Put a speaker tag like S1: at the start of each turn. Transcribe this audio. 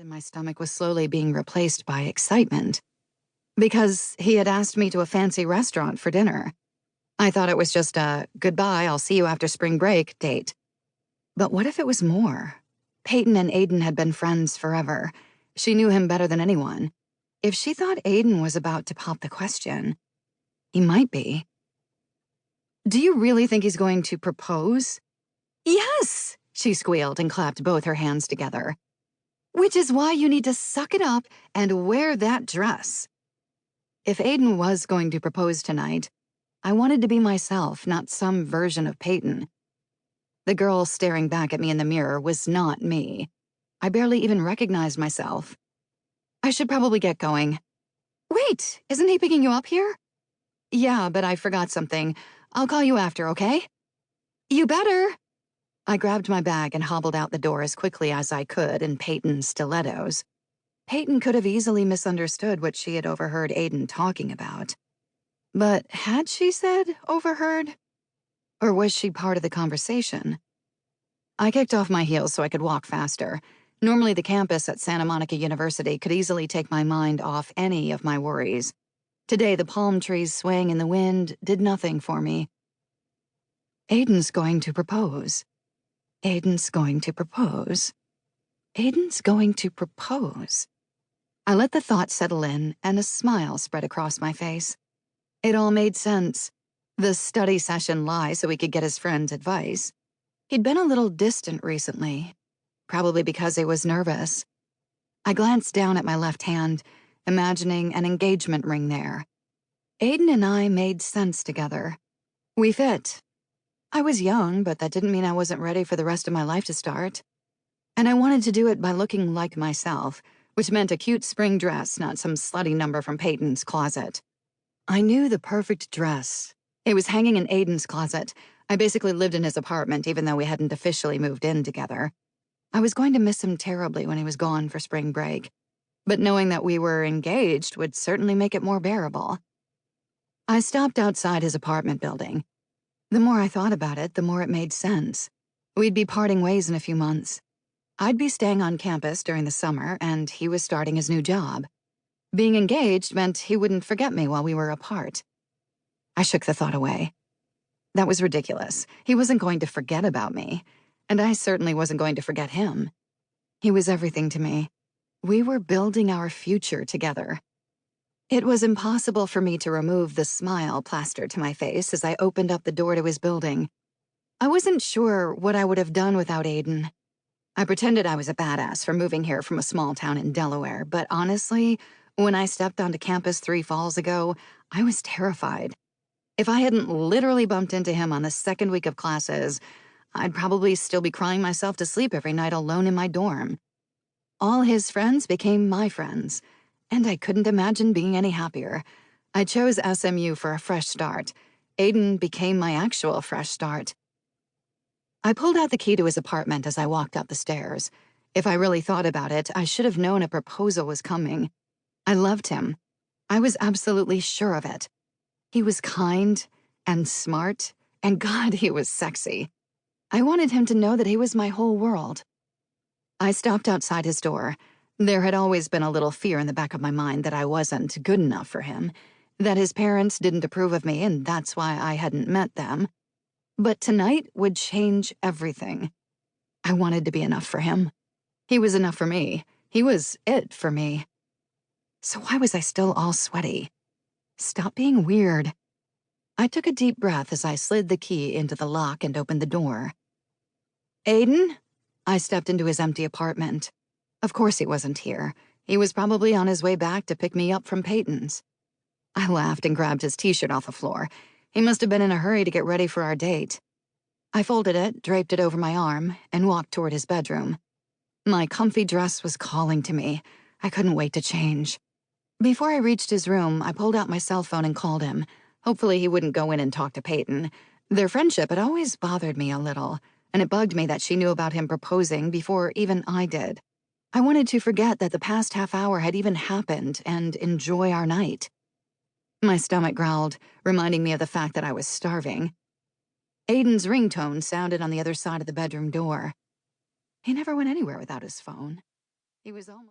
S1: in my stomach was slowly being replaced by excitement. Because he had asked me to a fancy restaurant for dinner. I thought it was just a goodbye, I'll see you after spring break date. But what if it was more? Peyton and Aiden had been friends forever. She knew him better than anyone. If she thought Aiden was about to pop the question, he might be. Do you really think he's going to propose? Yes, she squealed and clapped both her hands together. Which is why you need to suck it up and wear that dress. If Aiden was going to propose tonight, I wanted to be myself, not some version of Peyton. The girl staring back at me in the mirror was not me. I barely even recognized myself. I should probably get going. Wait, isn't he picking you up here? Yeah, but I forgot something. I'll call you after, okay? You better. I grabbed my bag and hobbled out the door as quickly as I could in Peyton's stilettos. Peyton could have easily misunderstood what she had overheard Aiden talking about. But had she said overheard? Or was she part of the conversation? I kicked off my heels so I could walk faster. Normally the campus at Santa Monica University could easily take my mind off any of my worries. Today the palm trees swaying in the wind did nothing for me. Aiden's going to propose. Aiden's going to propose. Aiden's going to propose. I let the thought settle in, and a smile spread across my face. It all made sense. The study session lie so he could get his friend's advice. He'd been a little distant recently, probably because he was nervous. I glanced down at my left hand, imagining an engagement ring there. Aiden and I made sense together. We fit. I was young, but that didn't mean I wasn't ready for the rest of my life to start. And I wanted to do it by looking like myself, which meant a cute spring dress, not some slutty number from Peyton's closet. I knew the perfect dress. It was hanging in Aiden's closet. I basically lived in his apartment, even though we hadn't officially moved in together. I was going to miss him terribly when he was gone for spring break, but knowing that we were engaged would certainly make it more bearable. I stopped outside his apartment building. The more I thought about it, the more it made sense. We'd be parting ways in a few months. I'd be staying on campus during the summer, and he was starting his new job. Being engaged meant he wouldn't forget me while we were apart. I shook the thought away. That was ridiculous. He wasn't going to forget about me, and I certainly wasn't going to forget him. He was everything to me. We were building our future together. It was impossible for me to remove the smile plastered to my face as I opened up the door to his building. I wasn't sure what I would have done without Aiden. I pretended I was a badass for moving here from a small town in Delaware, but honestly, when I stepped onto campus 3 falls ago, I was terrified. If I hadn't literally bumped into him on the second week of classes, I'd probably still be crying myself to sleep every night alone in my dorm. All his friends became my friends, and I couldn't imagine being any happier. I chose SMU for a fresh start. Aiden became my actual fresh start. I pulled out the key to his apartment as I walked up the stairs. If I really thought about it, I should have known a proposal was coming. I loved him. I was absolutely sure of it. He was kind and smart, and God, he was sexy. I wanted him to know that he was my whole world. I stopped outside his door. There had always been a little fear in the back of my mind that I wasn't good enough for him, that his parents didn't approve of me, and that's why I hadn't met them. But tonight would change everything. I wanted to be enough for him. He was enough for me. He was it for me. So why was I still all sweaty? Stop being weird. I took a deep breath as I slid the key into the lock and opened the door. Aiden? I stepped into his empty apartment. Of course he wasn't here. He was probably on his way back to pick me up from Peyton's. I laughed and grabbed his t-shirt off the floor. He must have been in a hurry to get ready for our date. I folded it, draped it over my arm, and walked toward his bedroom. My comfy dress was calling to me. I couldn't wait to change. Before I reached his room, I pulled out my cell phone and called him. Hopefully he wouldn't go in and talk to Peyton. Their friendship had always bothered me a little, and it bugged me that she knew about him proposing before even I did. I wanted to forget that the past half hour had even happened and enjoy our night. My stomach growled, reminding me of the fact that I was starving. Aiden's ringtone sounded on the other side of the bedroom door. He never went anywhere without his phone. He was almost...